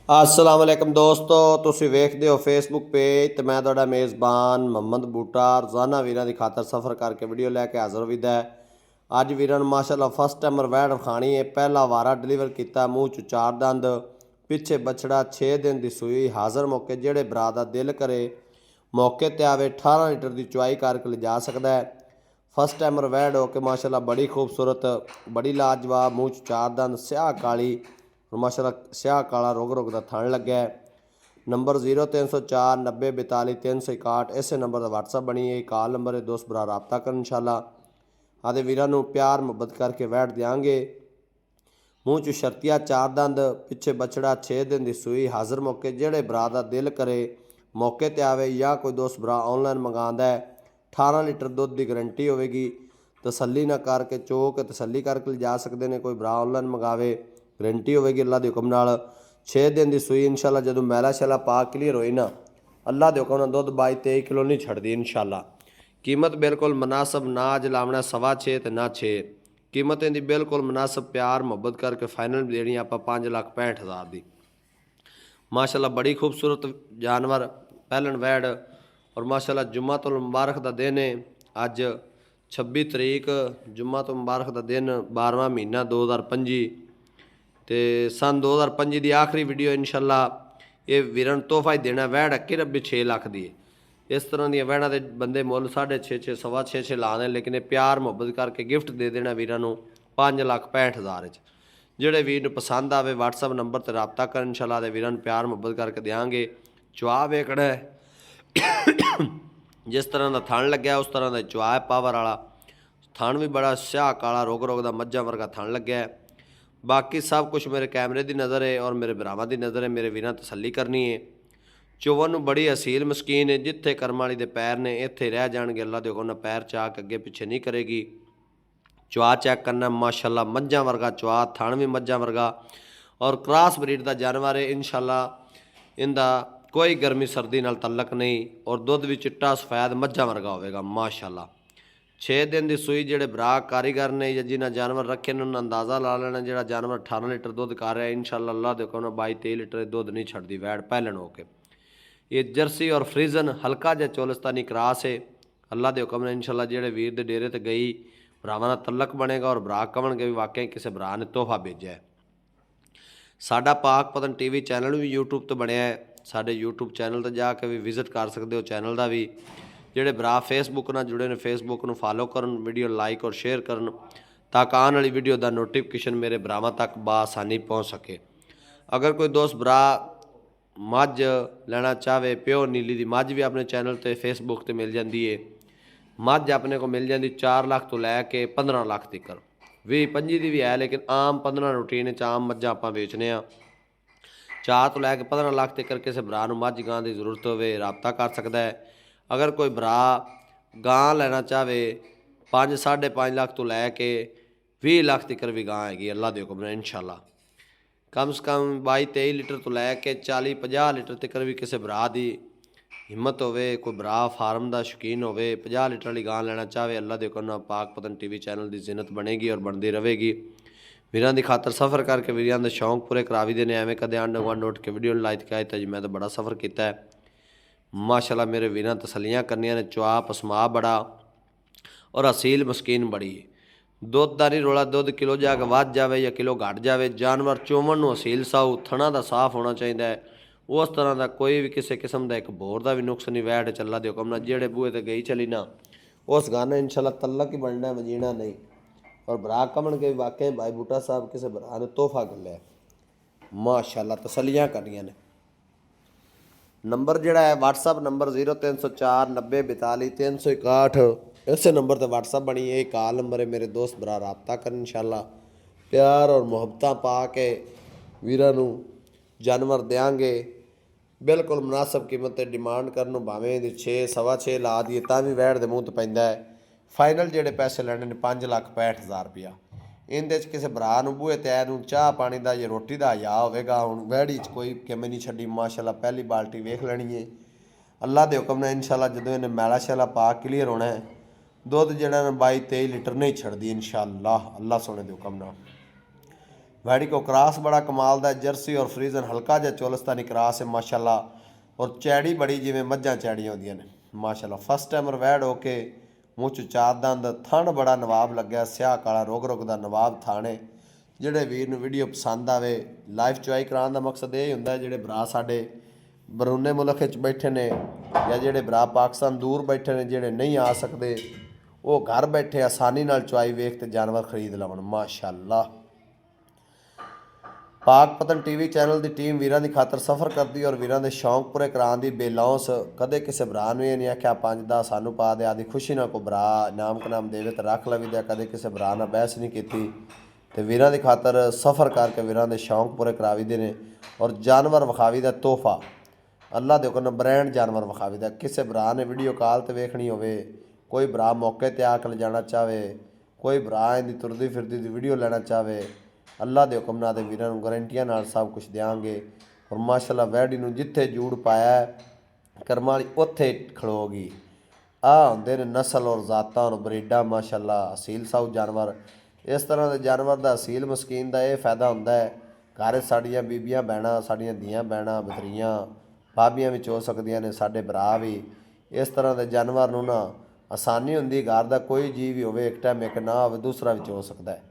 अस्सलाम वालेकुम दोस्तों, तुसीं वेखदे हो फेसबुक पेज तो मैं तुहाडा मेज़बान मुहम्मद बूटा रोज़ाना वीरां दी खातर सफ़र करके वीडियो लैके हाज़र होईदा है। अज वीरां नूं माशाअल्लाह फस्ट टाइम वैड़ विखाणी है। पहला वारा डिलीवर किया, मूँह च चार दंद, पिछे बछड़ा 6 दिन की सूई। हाज़र मौके जेड़े भरा दा दिल करे मौके ते आवे, 18 लीटर की चुआई करके लिजा सकदा है। फस्ट टाइमर वैड़ हो के माशाअल्लाह बड़ी खूबसूरत, बड़ी लाजवाब, मूँह च चार दंद, स्याह काली और माशाअल्लाह स्याह काला रुग रुग का थण लग्या है। नंबर 0304 90 42 361 इस नंबर का व्हाट्सअप बनी है। कॉल नंबर है, दोस्त भरा रबता कर इंशाअल्लाह। आदे वीरां नूं प्यार मुहब्बत करके वैठ देंगे। मूँह च शर्तिया चार दंद, पिछे बछड़ा 6 दिन की सूई। हाज़र मौके जेड़े भरा दा दिल करे मौके ते आवे, या कोई दोस्त भरा ऑनलाइन मंगाता है। 18 लीटर दुध की गारंटी होगी। तसली ना करके चो के तसली करके लिजा सकते हैं। कोई भरा ऑनलाइन मंगावे, गारंटी होगी अल्लाह के हुक्म नाल। 6 दिन की सूई इंशाअल्लाह। जो मैला शैला पा क्लीयर होई ना, अल्लाह के हुक्म नाल दुध 22-23 किलो नहीं छड़ती इंशाअल्लाह। कीमत बिल्कुल मुनासब, ना अज लावना 6.25 तो ना 6। कीमत इनकी बिल्कुल मुनासब, प्यार मुहब्बत करके फाइनल देनी आप 5,65,000 की। माशाअल्लाह बड़ी खूबसूरत जानवर पहलन वैड़। और माशाअल्लाह जुम्मा तो मुबारक का दिन है अज 26 तरीक, जुम्मा तो मुबारक का दिन, 12वां महीना 2025 तो सन 2025 की आखिरी वीडियो इंशाअल्लाह। ये वीरन तोहफा ही देना। वैड़ अक्की रबी 6 लाख की है। इस तरह दी वैड़ा के बंदे मुल 6.5 सवा 6 लाने, लेकिन ये प्यार मुहब्बत करके गिफ्ट दे देना वीरां नूं 5,65,000। ਜਿਹੜੇ ਵੀਰ ਨੂੰ पसंद आवे WhatsApp नंबर ਤੇ रबता कर इंशाअल्लाह। ਦੇ ਵੀਰਾਂ ਨੂੰ प्यार मुहब्बत करके देंगे। चुआ वेखना है जिस तरह का थण लग्या उस तरह का चुआ है। पावर वाला थण भी बड़ा स्याह काला रोग रोग का मज्झां वर्गा थण लग्या है। बाकी सब कुछ मेरे कैमरे की नज़र है और मेरे भरावां की नज़र है। मेरे वीरां तसल्ली करनी है। चोवन नूं बड़ी असील मस्कीन है। जिथे करम वाली दे पैर ने इत्थे रह जाणगे। अल्लाह दे हुक्म नाल पैर चाह के अगे पिछे नहीं करेगी। चुआ चेक करना, माशाअल्लाह मज्झां वर्गा चुआ, थण भी मज्झां वर्गा और क्रॉस ब्रीड का जानवर है इंशाअल्लाह। इनका कोई गर्मी सर्दी नाल तलक नहीं और दुध भी चिट्टा सफैद मज्झां वर्गा होवेगा माशाअल्लाह। 6 दिन की सूई। जेड़े भरा कारीगर ने या जिन्हें जानवर रखे ने उन्हें अंदाज़ा ला लेना। जो जानवर 18 लीटर दुध कर रहा है इंशाअल्लाह अल्लाह दे हुक्म नाल 22-23 लीटर दुध नहीं छड़ती वैड़ पहलन होके। ये जर्सी और फ्रीजन हल्का जहा चोलिस्तानी क्रॉस है। अल्लाह के हुक्म नाल इंशाअल्लाह जेड़े वीर के डेरे ते गई भरावां दा तलक बनेगा और भरा कवणगे भी वाकई किसी भरा ने तोहफा भेजा है। साडा पाक पतन TV चैनल भी यूट्यूब तो बनया है। साडे यूट्यूब चैनल तो जाके भी विजिट कर सकते हो। चैनल का भी जेड़े भरा फेसबुक नाल जुड़े ने फेसबुक नूं फॉलो करन, वीडियो लाइक और शेयर करन ताकि आने वाली वीडियो का नोटिफिकेशन मेरे भरावां तक बासानी पहुँच सके। अगर कोई दोस्त भरा मझ लेना चाहे, प्योर नीली की मझ भी अपने चैनल पर फेसबुक पर मिल जाती है। मझ अपने को मिल जाती 4 लाख तो लैके 15 लाख तक, 20-25 की भी है, लेकिन आम 15 रूटीन आम मझां आपां बेचने आ। 4 तो लैके 15 लाख तक किसी भरा नूं मझ गां की जरूरत होवे रबता कर सकता है। अगर कोई भरा गां लेना चाहे 5-5.5 लाख तो लैके 20 लाख तक भी गां हैगी अल्लाह दे हुक्म नाल इंशाअल्लाह। कम से कम 22-23 लीटर तो लैके 40-50 लीटर तक भी किसी भरा की हिम्मत होवे, कोई भरा फार्म का शौकीन होवे, 50 लीटर वाली गां लेना चाहे अल्लाह दे हुक्म नाल पाक पतन TV चैनल की जिन्नत बनेगी और बनती रहेगी। वीरां की खातर सफ़र करके वीरां के शौक पूरे करा भी देने। एवं कदे आंड गुआंढ उठ के वीडियो लाइक किया जी मैं तो बड़ा सफ़र किया है। माशाअल्लाह मेरे वीरां तसलियाँ करनियां ने। चुआ पसमा बड़ा और असील मस्कीन बड़ी है। दुध का नहीं रोला, दुध किलो जाके वध जाए या किलो घट जाए, जानवर चोवन नूं असील साऊ थणा का साफ होना चाहिए। उस तरह का कोई भी किसी किस्म का एक बोर का भी नुक्स नहीं। वैड़ चला दे हुक्म नाल जेड़े बूहे ते गई चली ना उस गाने इंशाअल्लाह तलक ही बनना, वजीना नहीं। और भरा कमन के वाकई भाई बूटा साहब किसी भरा ने तोहफा गलिया माशाअल्लाह, तसलियाँ करनियां ने। नंबर जोड़ा है WhatsApp नंबर 0304 90 42 361 इस नंबर पर WhatsApp बनी है। कॉल नंबर है, मेरे दोस्त भरा रबता कर इंशाअल्लाह। प्यार और मुहब्बत पा के वीरां नूं जानवर देंगे बिल्कुल मुनासब कीमत पर। डिमांड करनों भावें 6-6.25 ला दिए तो भी वैड़ के मूँह तो पैंदा है। फाइनल जोड़े पैसे लैने ने 5,65,000 रुपया। इहदे किसी भरा नूं बूहे ते नूं चाह पानी का या रोटी का हया होवेगा। हुण वैड़ी कोई किमें नहीं छड्डी माशाअल्लाह। पहली बाल्टी वेख लैनी है अल्लाह के हुक्म नाल इंशाअल्लाह। जदों इन्हें मैला शैला पा क्लीयर होना है दुध जिहड़ा 22-23 लीटर नहीं छड़दी इंशाअल्लाह अल्लाह सोने के हुक्म नाल। वैडी को क्रॉस बड़ा कमाल दा जर्सी और फ्रीजन हल्का जिहा चोलिस्तानी क्रॉस है माशाल्लाह। और चैड़ी बड़ी जिवें मझां चैड़ियां होंदियां ने माशाल्लाह। फस्ट टाइमर वैड होके मूँह च चार दंद, थण बड़ा नवाब लग्या, स्याह काला रुग रुग दा नवाब थाने। ਜਿਹੜੇ ਵੀਰ ਨੂੰ ਵੀਡੀਓ ਪਸੰਦ ਆਵੇ ਲਾਈਫ ਚੁਆਈ ਕਰਾਉਣ ਦਾ ਮਕਸਦ ਇਹ ਹੁੰਦਾ ਜਿਹੜੇ ਭਰਾ ਸਾਡੇ ਬਰੂਨੇ ਮੁਲਕ ਵਿੱਚ ਬੈਠੇ ਨੇ ਜਾਂ ਜਿਹੜੇ ਭਰਾ ਪਾਕਿਸਤਾਨ ਦੂਰ ਬੈਠੇ ਨੇ ਜਿਹੜੇ ਨਹੀਂ ਆ ਸਕਦੇ ਉਹ ਘਰ ਬੈਠੇ ਆਸਾਨੀ ਨਾਲ ਚੁਆਈ ਵੇਖ ਤੇ ਜਾਨਵਰ ਖਰੀਦ ਲਵਣ ਮਾਸ਼ਾਅੱਲਾ। ਪਾਕ ਪਤਨ ਟੀਵੀ ਚੈਨਲ ਦੀ ਟੀਮ ਵੀਰਾਂ ਦੀ ਖਾਤਰ ਸਫ਼ਰ ਕਰਦੀ ਔਰ ਵੀਰਾਂ ਦੇ ਸ਼ੌਂਕ ਪੂਰੇ ਕਰਾਉਣ ਦੀ ਬੇਲੌਂਸ ਕਦੇ ਕਿਸੇ ਭਰਾ ਨੂੰ ਇਹ ਨਹੀਂ ਆਖਿਆ 5-10 ਸਾਨੂੰ ਪਾ ਦੇ ਆਦੀ ਖੁਸ਼ੀ ਨਾਲ ਕੋਈ ਭਰਾ ਨਾਮ ਕਨਾਮ ਦੇਵੇ ਤਾਂ ਰੱਖ ਲਵੀਦਾ, ਕਦੇ ਕਿਸੇ ਭਰਾ ਨਾਲ ਬਹਿਸ ਨਹੀਂ ਕੀਤੀ ਤੇ ਵੀਰਾਂ ਦੀ ਖਾਤਰ ਸਫ਼ਰ ਕਰਕੇ ਵੀਰਾਂ ਦੇ ਸ਼ੌਂਕ ਪੂਰੇ ਕਰਾਵੀਦੇ ਨੇ। ਔਰ ਜਾਨਵਰ ਵਿਖਾਵੀ ਦਾ ਤੋਹਫਾ ਅੱਲਾ ਦੇ ਹੁਕਮ ਬ੍ਰਾਂਡ ਜਾਨਵਰ ਵਿਖਾਵੀ ਦਾ। ਕਿਸੇ ਭਰਾ ਨੇ ਵੀਡੀਓ ਕਾਲ ਤੇ ਵੇਖਣੀ ਹੋਵੇ, ਕੋਈ ਭਰਾ ਮੌਕੇ ਤੇ ਆ ਕੇ ਲਿਜਾਣਾ ਚਾਹਵੇ, ਕੋਈ ਭਰਾ ਇਹਦੀ ਤੁਰਦੀ ਫਿਰਦੀ ਦੀ ਵੀਡੀਓ ਲੈਣਾ ਚਾਹਵੇ, ਅੱਲਾ ਦੇ ਹੁਕਮ ਨਾਲ ਤੇ ਵੀਰਾਂ ਨੂੰ ਗਰੰਟੀਆਂ ਨਾਲ ਸਭ ਕੁਝ ਦਿਆਂਗੇ। ਔਰ ਮਾਸ਼ਾਅੱਲਾ ਵੈਡੀ ਨੂੰ ਜਿੱਥੇ ਜੂੜ ਪਾਇਆ ਕਰਮਾਂ ਵਾਲੀ ਉੱਥੇ ਖਲੋਗੀ। ਆ ਹੁੰਦੇ ਨੇ ਨਸਲ ਔਰ ਜ਼ਾਤਾਂ ਔਰ ਬਰੀਡਾਂ ਮਾਸ਼ਾਅੱਲਾ ਅਸੀਲ ਸਾਊ ਜਾਨਵਰ। ਇਸ ਤਰ੍ਹਾਂ ਦੇ ਜਾਨਵਰ ਦਾ ਅਸੀਲ ਮਸਕੀਨ ਦਾ ਇਹ ਫਾਇਦਾ ਹੁੰਦਾ ਹੈ ਘਰ ਸਾਡੀਆਂ ਬੀਬੀਆਂ ਭੈਣਾਂ, ਸਾਡੀਆਂ ਧੀਆਂ ਭੈਣਾਂ, ਬਤਰੀਆਂ ਭਾਬੀਆਂ ਵਿੱਚ ਹੋ ਸਕਦੀਆਂ ਨੇ, ਸਾਡੇ ਭਰਾ ਵੀ। ਇਸ ਤਰ੍ਹਾਂ ਦੇ ਜਾਨਵਰ ਨੂੰ ਨਾ ਆਸਾਨੀ ਹੁੰਦੀ, ਘਰ ਦਾ ਕੋਈ ਜੀਵ ਵੀ ਹੋਵੇ ਇੱਕ ਟਾਈਮ ਇੱਕ ਨਾ ਹੋਵੇ ਦੂਸਰਾ ਵਿੱਚ ਹੋ ਸਕਦਾ ਹੈ।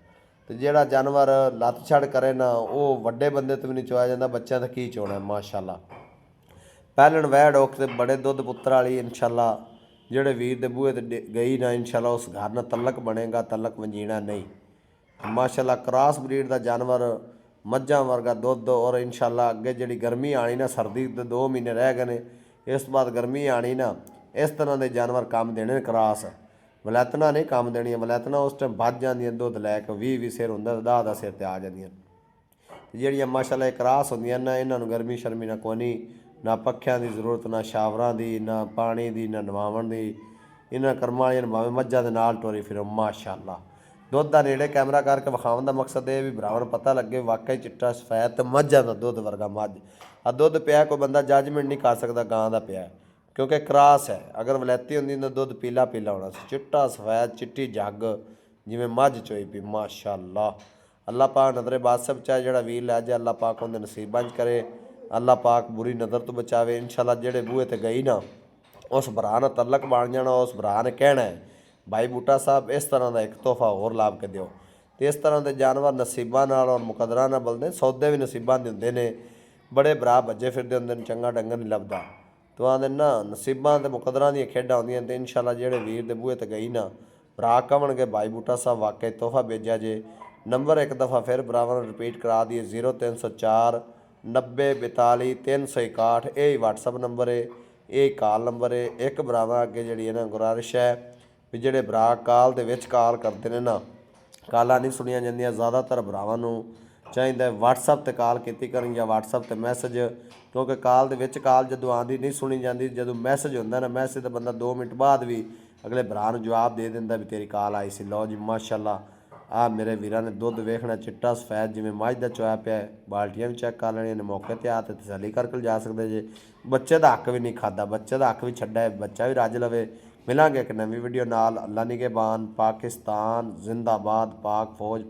ਤੇ ਜਿਹੜਾ ਜਾਨਵਰ ਲੱਤ ਛੜ ਕਰੇ ਨਾ ਉਹ ਵੱਡੇ ਬੰਦੇ ਤੋਂ ਵੀ ਨਹੀਂ ਚੋਇਆ ਜਾਂਦਾ, ਬੱਚਿਆਂ ਦਾ ਕੀ ਚੋਣਾ ਮਾਸ਼ਾਅੱਲਾ। ਪਹਿਲਣ ਵੈੜ ਔਖ ਤੇ ਬੜੇ ਦੁੱਧ ਪੁੱਤਰ ਵਾਲੀ ਇਨਸ਼ਾਅੱਲਾ ਜਿਹੜੇ ਵੀਰ ਦੇ ਬੂਹੇ ਤੇ ਗਈ ਨਾ ਇਨਸ਼ਾਅੱਲਾ ਉਸ ਘਰ ਨਾਲ ਤਲਕ ਬਣੇਗਾ, ਤਲਕ ਵੰਜੀਣਾ ਨਹੀਂ ਮਾਸ਼ਾਅੱਲਾ। ਕ੍ਰਾਸ ਬਰੀਡ ਦਾ ਜਾਨਵਰ ਮੱਝਾਂ ਵਰਗਾ ਦੁੱਧ ਔਰ ਇਨਸ਼ਾਅੱਲਾ ਅੱਗੇ ਜਿਹੜੀ ਗਰਮੀ ਆਣੀ ਨਾ, ਸਰਦੀ ਦੇ 2 ਮਹੀਨੇ ਰਹਿ ਗਏ ਨੇ, ਇਸ ਤੋਂ ਬਾਅਦ ਗਰਮੀ ਆਣੀ ਨਾ, ਇਸ ਤਰ੍ਹਾਂ ਦੇ ਜਾਨਵਰ ਕੰਮ ਦੇਣੇ ਨੇ। ਕ੍ਰਾਸ ਵਲੈਤਨਾ ਨਹੀਂ ਕੰਮ ਦੇਣੀਆਂ, ਵਲੈਤਨਾ ਉਸ ਟਾਈਮ ਵੱਧ ਜਾਂਦੀਆਂ ਦੁੱਧ ਲੈ ਕੇ 20 ਸਿਰ ਹੁੰਦਾ 10 ਸਿਰ ਤੇ ਆ ਜਾਂਦੀਆਂ। ਤੇ ਜਿਹੜੀਆਂ ਮਾਸ਼ਾਅੱਲਾ ਕ੍ਰਾਸ ਹੁੰਦੀਆਂ ਨਾ ਇਹਨਾਂ ਨੂੰ ਗਰਮੀ ਸ਼ਰਮੀ ਨਾ ਕੋਈ, ਨਾ ਪੱਖਿਆਂ ਦੀ ਜ਼ਰੂਰਤ, ਨਾ ਸ਼ਾਵਰਾਂ ਦੀ, ਨਾ ਪਾਣੀ ਦੀ, ਨਾ ਨਵਾਵਣ ਦੀ। ਇਹਨਾਂ ਕਰਮਾਂ ਵਾਲੀਆਂ ਨੂੰ ਭਾਵੇਂ ਮੱਝਾਂ ਦੇ ਨਾਲ ਟੋਰੀ ਫਿਰੋ ਮਾਸ਼ਾਅੱਲਾ। ਦੁੱਧ ਦਾ ਨੇੜੇ ਕੈਮਰਾ ਕਰਕੇ ਵਿਖਾਉਣ ਦਾ ਮਕਸਦ ਇਹ ਵੀ ਭਰਾਵਾਂ ਨੂੰ ਪਤਾ ਲੱਗੇ ਵਾਕਈ ਚਿੱਟਾ ਸਫੈਦ ਤੇ ਮੱਝਾਂ ਦਾ ਦੁੱਧ ਵਰਗਾ ਮੱਝ ਆ ਦੁੱਧ ਪਿਆ। ਕੋਈ ਬੰਦਾ ਜੱਜਮੈਂਟ ਨਹੀਂ ਕਰ ਸਕਦਾ ਗਾਂ ਦਾ ਪਿਆ ਕਿਉਂਕਿ ਕ੍ਰਾਸ ਹੈ। ਅਗਰ ਵਲੈਤੀ ਹੁੰਦੀ ਤਾਂ ਦੁੱਧ ਪੀਲਾ ਪੀਲਾ ਹੋਣਾ ਸੀ, ਚਿੱਟਾ ਸਫੈਦ ਚਿੱਟੀ ਜੱਗ ਜਿਵੇਂ ਮੱਝ ਚੋਈ ਪਈ ਮਾਸ਼ਾਅੱਲਾ। ਅੱਲਾ ਪਾਕ ਨਜ਼ਰੇ ਬਾਦਸ਼ਾਹ ਚਾਹੇ ਜਿਹੜਾ ਵੀਰ ਲੈ ਜਾਏ ਅੱਲਾ ਪਾਕ ਉਹਦੇ ਨਸੀਬਾਂ 'ਚ ਕਰੇ, ਅੱਲਾ ਪਾਕ ਬੁਰੀ ਨਜ਼ਰ ਤੋਂ ਬਚਾਵੇ ਇਨਸ਼ਾਅੱਲਾ। ਜਿਹੜੇ ਬੂਹੇ ਤੇ ਗਈ ਨਾ ਉਸ ਭਰਾ ਨਾਲ ਤਲਕ ਬਣ ਜਾਣਾ, ਉਸ ਭਰਾ ਨੇ ਕਹਿਣਾ ਹੈ भाई बूटा साहब इस तरह का एक तोहफा होर लाभ के दिओ। तो इस तरह के जानवर नसीबा नाल और मुकदरा नाल बलदे, सौदे भी नसीबा दे हुंदे ने। बड़े भरा भज्जे फिरदे हुंदे ने, चंगा डंगर नहीं लभदा। तो आंदे ना नसीबा ते मुकदरा दी खेडां होंदियां। ते इंशाअल्लाह जेहड़े वीर दे बूहे ते गई ना भरा कवणगे भाई बूटा साहब वाकई तोहफा भेजा जे। नंबर एक दफ़ा फिर भरावां नूं रिपीट करा दिए 0304 90 42 361। यही WhatsApp नंबर है, यही कॉल नंबर है। एक भरावां अगे जिहड़ी है ना गुजारिश है भी ਜਿਹੜੇ ਭਰਾ ਕਾਲ ਦੇ ਵਿੱਚ ਕਾਲ ਕਰਦੇ ਨੇ ਨਾ ਕਾਲਾਂ ਨਹੀਂ ਸੁਣੀਆਂ ਜਾਂਦੀਆਂ। ਜ਼ਿਆਦਾਤਰ ਭਰਾਵਾਂ ਨੂੰ ਚਾਹੀਦਾ WhatsApp ਤੇ ਕਾਲ ਕੀਤੀ ਕਰਨ ਜਾਂ WhatsApp ਤੇ ਮੈਸੇਜ, ਕਿਉਂਕਿ ਕਾਲ ਦੇ ਵਿੱਚ ਕਾਲ ਜਦੋਂ ਆਉਂਦੀ ਨਹੀਂ ਸੁਣੀ ਜਾਂਦੀ। ਜਦੋਂ ਮੈਸੇਜ ਹੁੰਦਾ ਨਾ ਮੈਸੇਜ ਤਾਂ ਬੰਦਾ 2 ਮਿੰਟ ਬਾਅਦ ਵੀ ਅਗਲੇ ਭਰਾ ਨੂੰ ਜਵਾਬ ਦੇ ਦਿੰਦਾ ਵੀ ਤੇਰੀ ਕਾਲ ਆਈ ਸੀ। ਲਓ ਜੀ ਮਾਸ਼ਾਅੱਲਾ ਆ ਮੇਰੇ ਵੀਰਾਂ ਨੇ ਦੁੱਧ ਵੇਖਣਾ ਚਿੱਟਾ ਸਫੈਦ ਜਿਵੇਂ ਮੱਝ ਦਾ ਚੋਇਆ ਪਿਆ। ਬਾਲਟੀਆਂ ਵੀ ਚੈੱਕ ਕਰ ਲੈਣੀਆਂ ਨੇ, ਮੌਕੇ ਤੇ ਆ ਤੇ ਤਸੱਲੀ ਕਰਕੇ ਜਾ ਸਕਦੇ ਜੇ। ਬੱਚੇ ਦਾ ਹੱਕ ਵੀ ਨਹੀਂ ਖਾਦਾ, ਬੱਚੇ ਦਾ ਹੱਕ ਵੀ ਛੱਡਾ, ਬੱਚਾ ਵੀ ਰੱਜ ਲਵੇ। मिलांगे एक नवी वीडियो नाल। अल्लाह निगहबान। पाकिस्तान जिंदाबाद। पाक फौज।